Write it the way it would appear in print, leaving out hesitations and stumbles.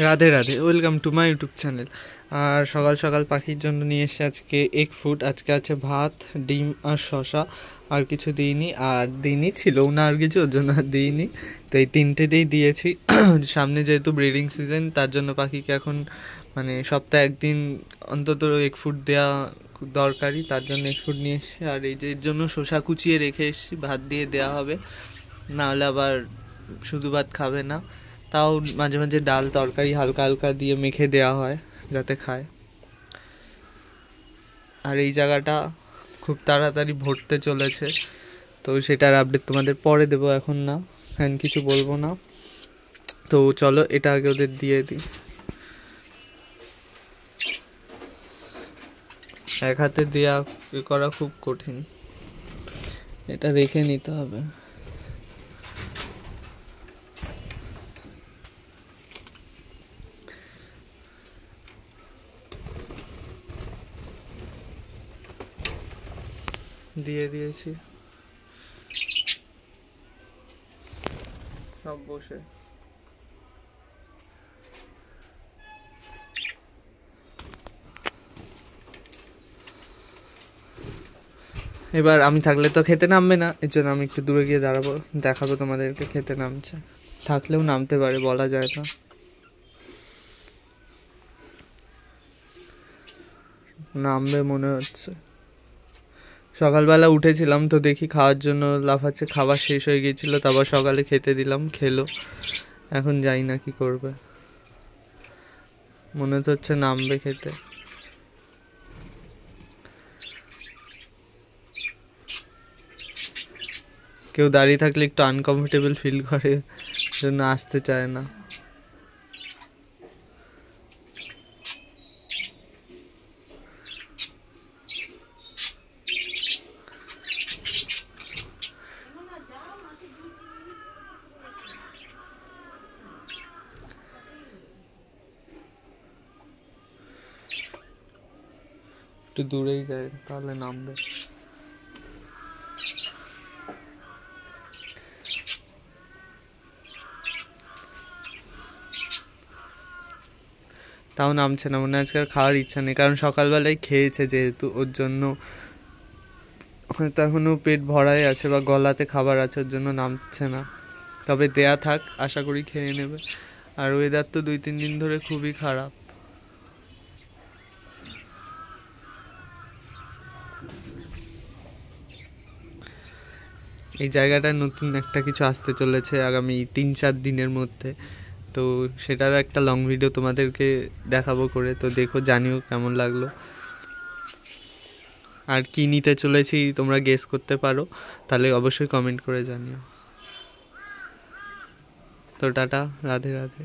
Radhe Radhe, welcome to my YouTube channel. আর সকাল সকাল পাখির জন্য নিয়ে এসে আজকে এগ ফুড। আজকে আছে ভাত, ডিম আর শশা। আর কিছু দিইনি, আর দিইনি ছিল না আর কিছু, ওর জন্য আর দিইনি। তো এই তিনটেতেই দিয়েছি। সামনে যেহেতু ব্রিডিং সিজন, তার জন্য পাখিকে এখন মানে সপ্তাহে একদিন অন্তত এগ ফুড দেওয়া খুব দরকারি, তার জন্য এগ ফুড নিয়ে এসেছি। আর এই যে এর জন্য শসা কুচিয়ে রেখে এসেছি, ভাত দিয়ে দেওয়া হবে, নাহলে আবার শুধু ভাত খাবে না। তাও মাঝে মাঝে ডাল তরকারি হালকা হালকা দিয়ে মেখে দেওয়া হয় যাতে খায়। আর এই জায়গাটা খুব তাড়াতাড়ি ভরতে চলেছে, তো সেটার আপডেট তোমাদের পরে দেবো, এখন না, এখন কিছু বলবো না। তো চলো এটা আগে ওদের দিয়ে দিই। এক হাতে দেওয়া করা খুব কঠিন, এটা রেখে নিতে হবে। দিয়ে দিয়েছি সব বসে। এবার আমি থাকলে তো খেতে নামবে না, এর জন্য আমি একটু দূরে গিয়ে দাঁড়াবো, দেখাবো তোমাদেরকে খেতে নামছে। থাকলেও নামতে পারে, বলা যায় না। নামবে মনে হচ্ছে। সকালবেলা উঠেছিলাম তো দেখি খাওয়ার জন্য লাফাচ্ছে, খাবার শেষ হয়ে গিয়েছিল, তারপর সকালে খেতে দিলাম, খেলো। এখন যাই না কি করবে, মনে তো হচ্ছে নামবে খেতে। কেউ দাঁড়িয়ে থাকলে একটু আনকমফোর্টেবল ফিল করে, জন্য আসতে চায় না। একটু দূরেই যায়, তাহলে নামবে। তাও নামছে না, মনে আজকে আর খাওয়ার ইচ্ছা নেই, কারণ সকালবেলায় খেয়েছে যেহেতু, ওর জন্য হয়তো এখনও পেট ভরাই আছে বা গলাতে খাবার আছে, ওর জন্য নামছে না। তবে দেয়া থাক, আশা করি খেয়ে নেবে। আর ওয়েদার তো 2-3 দিন ধরে খুবই খারাপ। এই জায়গাটায় নতুন একটা কিছু আসতে চলেছে আগামী 3-4 দিনের মধ্যে, তো সেটারও একটা লং ভিডিও তোমাদেরকে দেখাবো করে, তো দেখো, জানিও কেমন লাগলো। আর কি নিতে চলেছি তোমরা গেস করতে পারো, তাহলে অবশ্যই কমেন্ট করে জানিও। তো টাটা, রাধে রাধে।